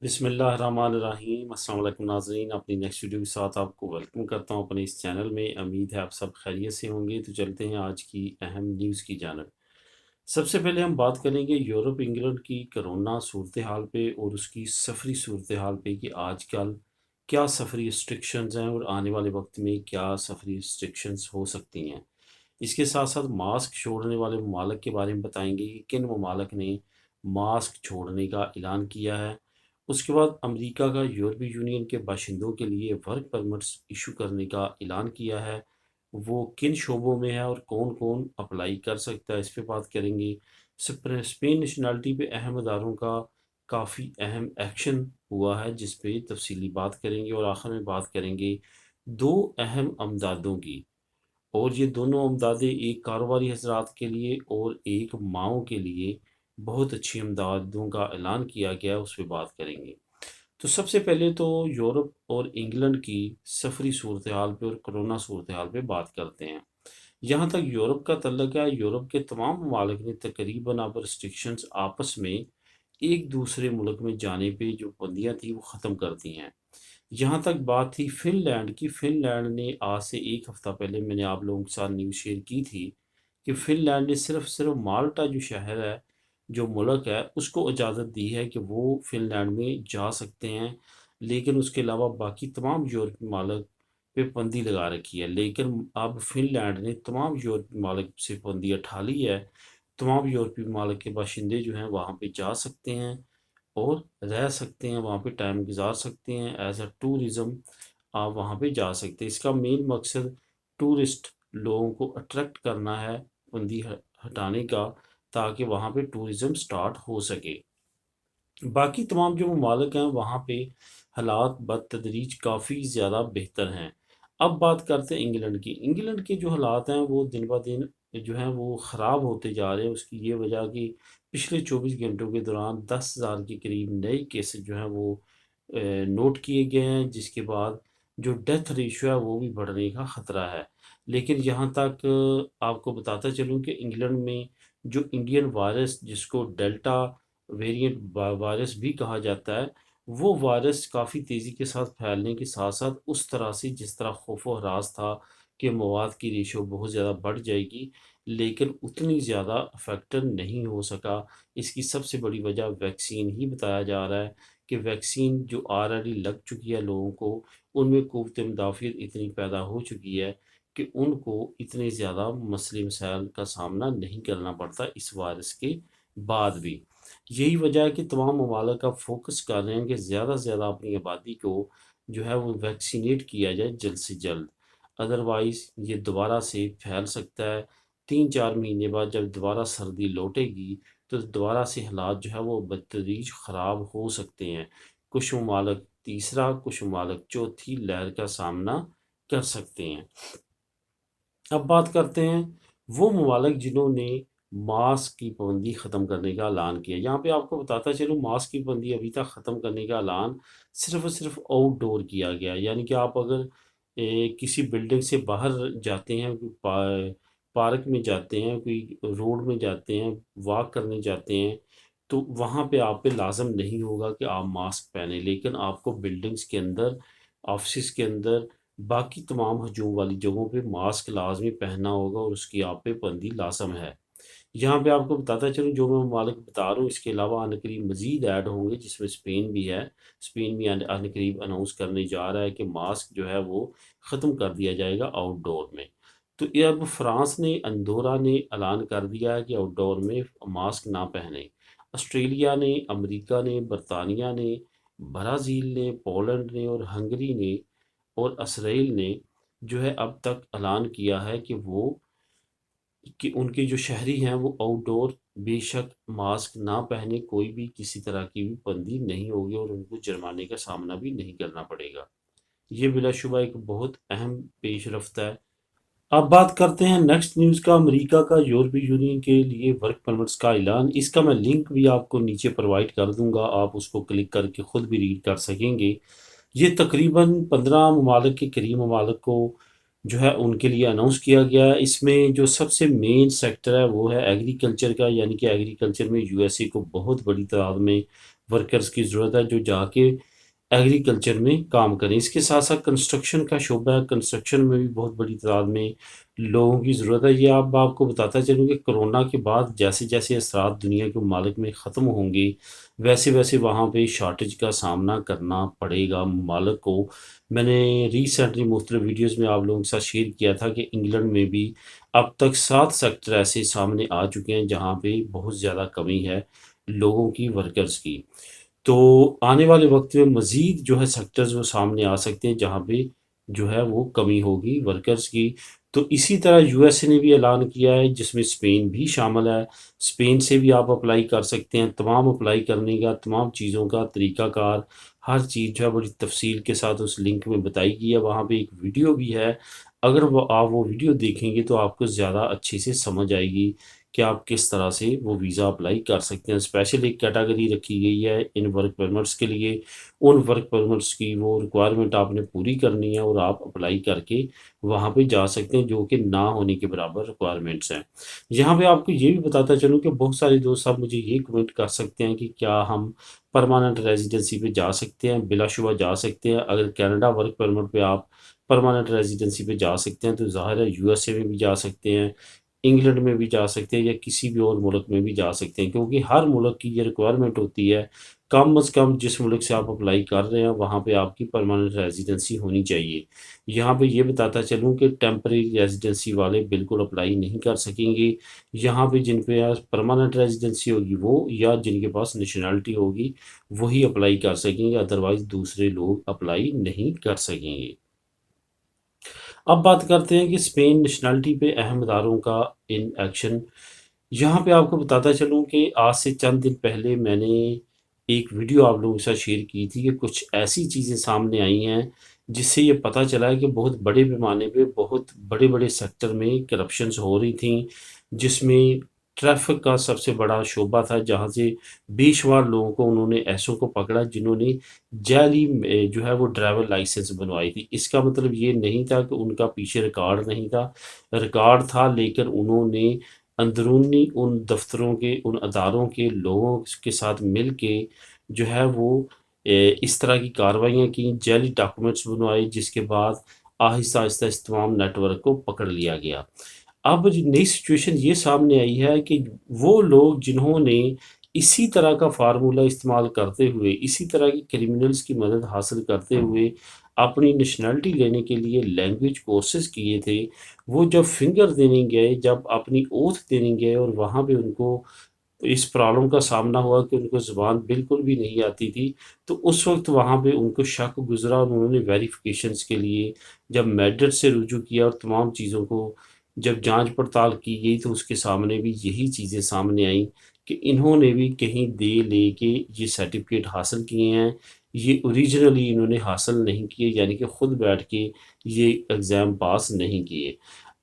بسم اللہ الرحمن الرحیم۔ السلام علیکم ناظرین، اپنی نیکسٹ ویڈیو کے ساتھ آپ کو ویلکم کرتا ہوں اپنے اس چینل میں۔ امید ہے آپ سب خیریت سے ہوں گے۔ تو چلتے ہیں آج کی اہم نیوز کی جانب۔ سب سے پہلے ہم بات کریں گے یورپ انگلینڈ کی کرونا صورتحال پہ اور اس کی سفری صورتحال پہ کہ آج کل کیا سفری ریسٹرکشنز ہیں اور آنے والے وقت میں کیا سفری ریسٹرکشنز ہو سکتی ہیں۔ اس کے ساتھ ساتھ ماسک چھوڑنے والے ممالک کے بارے میں بتائیں گے کہ کن ممالک نے ماسک چھوڑنے کا اعلان کیا ہے۔ اس کے بعد امریکہ کا یورپی یونین کے باشندوں کے لیے ورک پرمٹس ایشو کرنے کا اعلان کیا ہے، وہ کن شعبوں میں ہے اور کون کون اپلائی کر سکتا ہے، اس پہ بات کریں گے۔ اسپین نیشنلٹی پہ اہم اداروں کا کافی اہم ایکشن ہوا ہے جس پہ تفصیلی بات کریں گے، اور آخر میں بات کریں گے دو اہم امدادوں کی، اور یہ دونوں امدادیں ایک کاروباری حضرات کے لیے اور ایک ماؤں کے لیے بہت اچھی امدادوں کا اعلان کیا گیا ہے، اس پہ بات کریں گے۔ تو سب سے پہلے تو یورپ اور انگلینڈ کی سفری صورتحال پہ اور کرونا صورتحال پہ بات کرتے ہیں۔ جہاں تک یورپ کا تعلق ہے، یورپ کے تمام ممالک نے تقریباً اب ریسٹرکشنز آپس میں ایک دوسرے ملک میں جانے پہ جو پابندیاں تھیں وہ ختم کر دی ہیں۔ جہاں تک بات تھی فن لینڈ کی، فن لینڈ نے آج سے ایک ہفتہ پہلے میں نے آپ لوگوں کے ساتھ نیوز شیئر کی تھی کہ فن لینڈ نے صرف مالٹا جو شہر ہے، جو ملک ہے، اس کو اجازت دی ہے کہ وہ فن لینڈ میں جا سکتے ہیں، لیکن اس کے علاوہ باقی تمام یورپی ممالک پہ پابندی لگا رکھی ہے۔ لیکن اب فن لینڈ نے تمام یورپی ممالک سے پابندی اٹھا لی ہے، تمام یورپی ممالک کے باشندے جو ہیں وہاں پہ جا سکتے ہیں اور رہ سکتے ہیں، وہاں پہ ٹائم گزار سکتے ہیں، ایز اے ٹورزم آپ وہاں پہ جا سکتے ہیں۔ اس کا مین مقصد ٹورسٹ لوگوں کو اٹریکٹ کرنا ہے، بندی ہٹانے کا، تاکہ وہاں پہ ٹورزم سٹارٹ ہو سکے۔ باقی تمام جو ممالک ہیں وہاں پہ حالات بتدریج کافی زیادہ بہتر ہیں۔ اب بات کرتے ہیں انگلینڈ کی۔ انگلینڈ کے جو حالات ہیں وہ دن بہ دن جو ہیں وہ خراب ہوتے جا رہے ہیں۔ اس کی یہ وجہ کہ پچھلے 24 گھنٹوں کے دوران 10,000 کے قریب نئے کیسز جو ہیں وہ نوٹ کیے گئے ہیں، جس کے بعد جو ڈیتھ ریشو ہے وہ بھی بڑھنے کا خطرہ ہے۔ لیکن یہاں تک آپ کو بتاتا چلوں کہ انگلینڈ میں جو انڈین وائرس جس کو ڈیلٹا ویریئنٹ وائرس بھی کہا جاتا ہے، وہ وائرس کافی تیزی کے ساتھ پھیلنے کے ساتھ ساتھ اس طرح سے جس طرح خوف و ہراس تھا کہ مواد کی ریشو بہت زیادہ بڑھ جائے گی، لیکن اتنی زیادہ افیکٹو نہیں ہو سکا۔ اس کی سب سے بڑی وجہ ویکسین ہی بتایا جا رہا ہے کہ ویکسین جو آلریڈی لگ چکی ہے لوگوں کو، ان میں قوت مدافعت اتنی پیدا ہو چکی ہے کہ ان کو اتنے زیادہ مسئلے مسائل کا سامنا نہیں کرنا پڑتا اس وائرس کے بعد بھی۔ یہی وجہ ہے کہ تمام ممالک اب فوکس کر رہے ہیں کہ زیادہ سے زیادہ اپنی آبادی کو جو ہے وہ ویکسینیٹ کیا جائے جلد سے جلد، ادروائز یہ دوبارہ سے پھیل سکتا ہے۔ 3-4 مہینے بعد جب دوبارہ سردی لوٹے گی تو دوبارہ سے حالات جو ہے وہ بتدریج خراب ہو سکتے ہیں۔ کچھ ممالک تیسرا، کچھ ممالک چوتھی لہر کا سامنا کر سکتے ہیں۔ اب بات کرتے ہیں وہ ممالک جنہوں نے ماسک کی پابندی ختم کرنے کا اعلان کیا۔ یہاں پہ آپ کو بتاتا چلوں ماسک کی پابندی ابھی تک ختم کرنے کا اعلان صرف اور صرف آؤٹ ڈور کیا گیا، یعنی کہ آپ اگر کسی بلڈنگ سے باہر جاتے ہیں، کوئی پارک میں جاتے ہیں، کوئی روڈ میں جاتے ہیں، واک کرنے جاتے ہیں، تو وہاں پہ آپ پہ لازم نہیں ہوگا کہ آپ ماسک پہنیں، لیکن آپ کو بلڈنگز کے اندر، آفسز کے اندر، باقی تمام ہجوم والی جگہوں پہ ماسک لازمی پہننا ہوگا اور اس کی آپ پہ پابندی لازم ہے۔ یہاں پہ آپ کو بتاتا چلوں جو میں ممالک بتا رہا ہوں اس کے علاوہ عنقریب مزید ایڈ ہوں گے، جس میں اسپین بھی ہے۔ اسپین بھی عنقریب اناؤنس کرنے جا رہا ہے کہ ماسک جو ہے وہ ختم کر دیا جائے گا آؤٹ ڈور میں۔ تو یہ اب فرانس نے، اندورا نے اعلان کر دیا ہے کہ آؤٹ ڈور میں ماسک نہ پہنیں۔ آسٹریلیا نے، امریکہ نے، برطانیہ نے، برازیل نے، پولینڈ نے اور ہنگری نے اور اسرائیل نے جو ہے اب تک اعلان کیا ہے کہ ان کے جو شہری ہیں وہ آؤٹ ڈور بے شک ماسک نہ پہنے، کوئی بھی کسی طرح کی بھی پابندی نہیں ہوگی اور ان کو جرمانے کا سامنا بھی نہیں کرنا پڑے گا۔ یہ بلا شبہ ایک بہت اہم پیش رفت ہے۔ اب بات کرتے ہیں نیکسٹ نیوز کا، امریکہ کا یورپی یونین کے لیے ورک پرمٹس کا اعلان۔ اس کا میں لنک بھی آپ کو نیچے پرووائڈ کر دوں گا، آپ اس کو کلک کر کے خود بھی ریڈ کر سکیں گے۔ یہ تقریباً 15 ممالک کے قریب ممالک کو جو ہے ان کے لیے اناؤنس کیا گیا ہے۔ اس میں جو سب سے مین سیکٹر ہے وہ ہے ایگریکلچر کا، یعنی کہ ایگریکلچر میں USA کو بہت بڑی تعداد میں ورکرز کی ضرورت ہے جو جا کے ایگریکلچر میں کام کریں۔ اس کے ساتھ ساتھ کنسٹرکشن کا شعبہ ہے، کنسٹرکشن میں بھی بہت بڑی تعداد میں لوگوں کی ضرورت ہے۔ یہ آپ کو بتاتا چلوں کہ کرونا کے بعد جیسے جیسے اثرات دنیا کے ممالک میں ختم ہوں گے، ویسے ویسے وہاں پہ شارٹیج کا سامنا کرنا پڑے گا ممالک کو۔ میں نے ریسنٹلی مختلف ویڈیوز میں آپ لوگوں کے ساتھ شیئر کیا تھا کہ انگلینڈ میں بھی اب تک 7 سیکٹر ایسے سامنے آ چکے ہیں جہاں پہ بہت زیادہ کمی ہے لوگوں کی، ورکرز کی۔ تو آنے والے وقت میں مزید جو ہے سیکٹرز وہ سامنے آ سکتے ہیں جہاں پہ جو ہے وہ کمی ہوگی ورکرز کی۔ تو اسی طرح یو ایس اے نے بھی اعلان کیا ہے جس میں اسپین بھی شامل ہے۔ اسپین سے بھی آپ اپلائی کر سکتے ہیں۔ تمام اپلائی کرنے کا، تمام چیزوں کا طریقہ کار، ہر چیز جو ہے بڑی تفصیل کے ساتھ اس لنک میں بتائی گئی ہے۔ وہاں پہ ایک ویڈیو بھی ہے، اگر آپ وہ ویڈیو دیکھیں گے تو آپ کو زیادہ اچھے سے سمجھ آئے گی کہ آپ کس طرح سے وہ ویزا اپلائی کر سکتے ہیں۔ اسپیشل ایک کیٹیگری رکھی گئی ہے ان ورک پرمٹس کے لیے۔ ان ورک پرمٹس کی وہ ریکوائرمنٹ آپ نے پوری کرنی ہے اور آپ اپلائی کر کے وہاں پہ جا سکتے ہیں، جو کہ نہ ہونے کے برابر ریکوائرمنٹس ہیں۔ یہاں پہ آپ کو یہ بھی بتاتا چلوں کہ بہت سارے دوست آپ مجھے یہ کمنٹ کر سکتے ہیں کہ کیا ہم پرماننٹ ریزیڈنسی پہ جا سکتے ہیں؟ بلا شبہ جا سکتے ہیں۔ اگر کینیڈا ورک پرمٹ پہ آپ پرماننٹ ریزیڈنسی پہ جا سکتے ہیں تو ظاہر ہے یو ایس اے میں بھی جا سکتے ہیں، انگلینڈ میں بھی جا سکتے ہیں، یا کسی بھی اور ملک میں بھی جا سکتے ہیں، کیونکہ ہر ملک کی یہ ریکوائرمنٹ ہوتی ہے کم از کم جس ملک سے آپ اپلائی کر رہے ہیں وہاں پہ آپ کی پرماننٹ ریزیڈنسی ہونی چاہیے۔ یہاں پہ یہ بتاتا چلوں کہ ٹیمپریری ریزیڈنسی والے بالکل اپلائی نہیں کر سکیں گے۔ یہاں پہ جن پہ پرماننٹ ریزیڈنسی ہوگی وہ، یا جن کے پاس نیشنلٹی ہوگی وہی اپلائی کر سکیں گے، ادروائز دوسرے لوگ اپلائی نہیں کر سکیں گے۔ اب بات کرتے ہیں کہ اسپین نیشنلٹی پہ اہم اداروں کا ان ایکشن۔ یہاں پہ آپ کو بتاتا چلوں کہ آج سے چند دن پہلے میں نے ایک ویڈیو آپ لوگوں کے ساتھ شیئر کی تھی کہ کچھ ایسی چیزیں سامنے آئی ہیں جس سے یہ پتہ چلا ہے کہ بہت بڑے پیمانے پہ بہت بڑے بڑے سیکٹر میں کرپشنز ہو رہی تھیں، جس میں ٹریفک کا سب سے بڑا شعبہ تھا، جہاں سے بے شمار لوگوں کو انہوں نے ایسوں کو پکڑا جنہوں نے جعلی جو ہے وہ ڈرائیور لائسنس بنوائی تھی۔ اس کا مطلب یہ نہیں تھا کہ ان کا پیچھے ریکارڈ نہیں تھا، ریکارڈ تھا، لیکن انہوں نے اندرونی ان دفتروں کے، ان اداروں کے لوگوں کے ساتھ مل کے جو ہے وہ اس طرح کی کارروائیاں کیں، جعلی ڈاکومنٹس بنوائے، جس کے بعد آہستہ آہستہ اس تمام نیٹ ورک کو پکڑ لیا گیا۔ اب نئی سچویشن یہ سامنے آئی ہے کہ وہ لوگ جنہوں نے اسی طرح کا فارمولہ استعمال کرتے ہوئے، اسی طرح کی کرمنلز کی مدد حاصل کرتے ہوئے اپنی نیشنلٹی لینے کے لیے لینگویج کورسز کیے تھے، وہ جب فنگر دینے گئے، جب اپنی اوتھ دینے گئے اور وہاں پہ ان کو اس پرابلم کا سامنا ہوا کہ ان کو زبان بالکل بھی نہیں آتی تھی، تو اس وقت وہاں پہ ان کو شک گزرا اور انہوں نے ویریفیکیشنز کے لیے جب میڈر سے رجوع کیا اور تمام چیزوں کو جب جانچ پڑتال کی گئی تو اس کے سامنے بھی یہی چیزیں سامنے آئیں کہ انہوں نے بھی کہیں دے لے کے یہ سرٹیفکیٹ حاصل کیے ہیں، یہ اوریجنلی انہوں نے حاصل نہیں کیے، یعنی کہ خود بیٹھ کے یہ ایگزام پاس نہیں کیے۔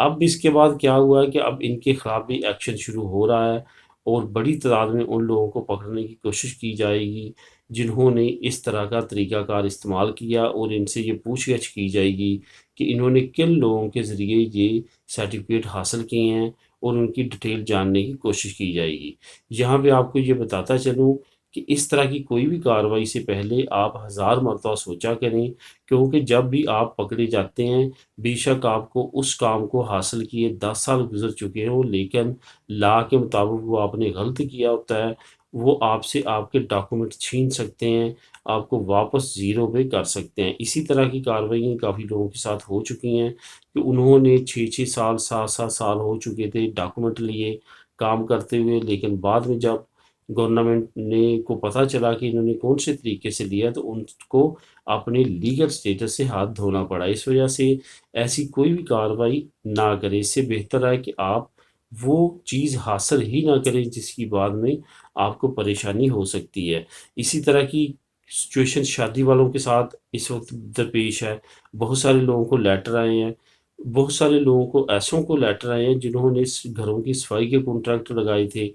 اب اس کے بعد کیا ہوا ہے کہ اب ان کے خلاف بھی ایکشن شروع ہو رہا ہے اور بڑی تعداد میں ان لوگوں کو پکڑنے کی کوشش کی جائے گی جنہوں نے اس طرح کا طریقہ کار استعمال کیا، اور ان سے یہ پوچھ گچھ کی جائے گی کہ انہوں نے کن لوگوں کے ذریعے یہ سرٹیفکیٹ حاصل کیے ہیں اور ان کی ڈیٹیل جاننے کی کوشش کی جائے گی۔ یہاں پہ آپ کو یہ بتاتا چلوں کہ اس طرح کی کوئی بھی کارروائی سے پہلے آپ 1000 مرتبہ سوچا کریں، کیونکہ جب بھی آپ پکڑے جاتے ہیں بے شک آپ کو اس کام کو حاصل کیے 10 سال گزر چکے ہوں، لیکن لا کے مطابق وہ آپ نے غلط کیا ہوتا ہے، وہ آپ سے آپ کے ڈاکومنٹ چھین سکتے ہیں، آپ کو واپس زیرو پہ کر سکتے ہیں۔ اسی طرح کی کارروائیاں کافی لوگوں کے ساتھ ہو چکی ہیں کہ انہوں نے 6 سال 7 سال ہو چکے تھے ڈاکومنٹ لیے کام کرتے ہوئے، لیکن بعد میں جب گورنمنٹ نے کو پتہ چلا کہ انہوں نے کون سے طریقے سے لیا تو ان کو اپنے لیگل سٹیٹس سے ہاتھ دھونا پڑا۔ اس وجہ سے ایسی کوئی بھی کارروائی نہ کریں، اس سے بہتر ہے کہ آپ وہ چیز حاصل ہی نہ کریں جس کی بعد میں آپ کو پریشانی ہو سکتی ہے۔ اسی طرح کی سچویشن شادی والوں کے ساتھ اس وقت درپیش ہے۔ بہت سارے لوگوں کو لیٹر آئے ہیں، بہت سارے لوگوں کو ایسوں کو لیٹر آئے ہیں جنہوں نے اس گھروں کی صفائی کے کنٹریکٹ لگائے تھے،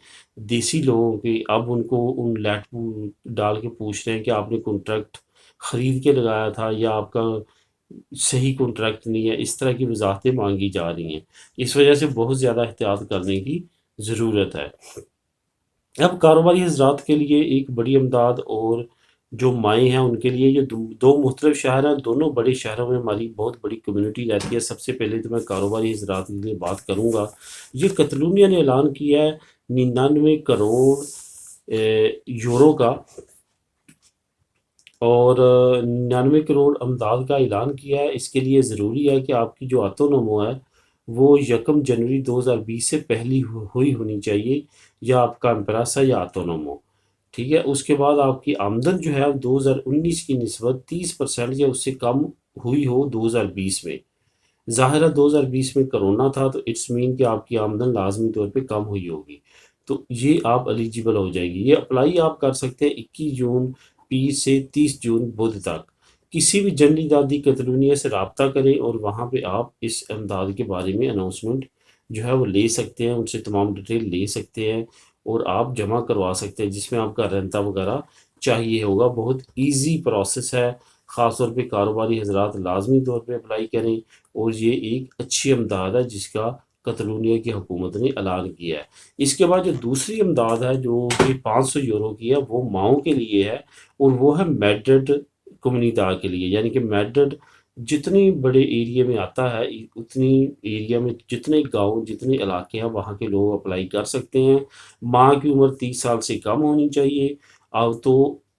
دیسی لوگوں کے، اب ان کو ان لیٹر ڈال کے پوچھ رہے ہیں کہ آپ نے کنٹریکٹ خرید کے لگایا تھا یا آپ کا صحیح کنٹریکٹ نہیں ہے۔ اس طرح کی وضاحتیں مانگی جا رہی ہیں، اس وجہ سے بہت زیادہ احتیاط کرنے کی ضرورت ہے۔ اب کاروباری حضرات کے لیے ایک بڑی امداد اور جو مائیں ہیں ان کے لیے یہ دو مختلف شہر ہیں، دونوں بڑے شہروں میں ہماری بہت بڑی کمیونٹی رہتی ہے۔ سب سے پہلے تو میں کاروباری حضرات کے لیے بات کروں گا۔ یہ کتلونیہ نے اعلان کیا ہے 99 کروڑ یورو کا اور 99 کروڑ امداد کا اعلان کیا ہے۔ اس کے لیے ضروری ہے کہ آپ کی جو آتونومو ہے وہ 1 جنوری 2020 سے پہلی ہوئی ہونی چاہیے، یا آپ کا امپریسا یا آتونومو، ٹھیک ہے۔ اس کے بعد آپ کی آمدن جو ہے 2019 کی نسبت 30% یا اس سے کم ہوئی ہو 2020 میں۔ ظاہرہ 2020 میں کرونا تھا تو اٹس مین کہ آپ کی آمدن لازمی طور پہ کم ہوئی ہوگی، تو یہ آپ ایلیجیبل ہو جائے گی۔ یہ اپلائی آپ کر سکتے ہیں 21 جون پی سے 30 جون بدھ تک۔ کسی بھی جنرل دادی کتلونیہ سے رابطہ کریں اور وہاں پہ آپ اس امداد کے بارے میں اناؤنسمنٹ جو ہے وہ لے سکتے ہیں، ان سے تمام ڈیٹیل لے سکتے ہیں اور آپ جمع کروا سکتے ہیں، جس میں آپ کا رینتا وغیرہ چاہیے ہوگا۔ بہت ایزی پروسیس ہے، خاص طور پہ کاروباری حضرات لازمی طور پہ اپلائی کریں، اور یہ ایک اچھی امداد ہے جس کا کتلونیہ کی حکومت نے اعلان کیا ہے۔ اس کے بعد جو دوسری امداد ہے جو کہ 500 یورو کی ہے وہ ماؤں کے لیے ہے، اور وہ ہے میڈرڈ کمیونٹی کے لیے، یعنی کہ میڈرڈ جتنی بڑے ایریا میں آتا ہے اتنی ایریا میں جتنے گاؤں جتنے علاقے ہیں وہاں کے لوگ اپلائی کر سکتے ہیں۔ ماں کی عمر 30 سال سے کم ہونی چاہیے، اب تو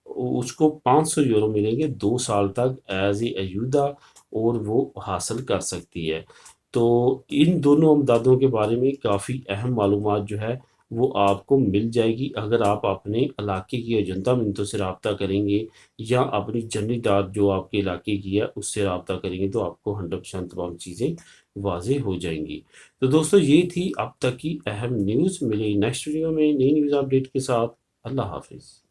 اس کو 500 یورو ملیں گے 2 سال تک ایز اے ایودا، اور وہ حاصل کر سکتی ہے۔ تو ان دونوں امدادوں کے بارے میں کافی اہم معلومات جو ہے وہ آپ کو مل جائے گی اگر آپ اپنے علاقے کی ایجنٹا منتوں سے رابطہ کریں گے، یا اپنی جنرل دار جو آپ کے علاقے کی ہے اس سے رابطہ کریں گے، تو آپ کو 100% تمام چیزیں واضح ہو جائیں گی۔ تو دوستو یہ تھی اب تک کی اہم نیوز۔ ملے نیکسٹ ویڈیو میں نئی نیوز اپڈیٹ کے ساتھ۔ اللہ حافظ۔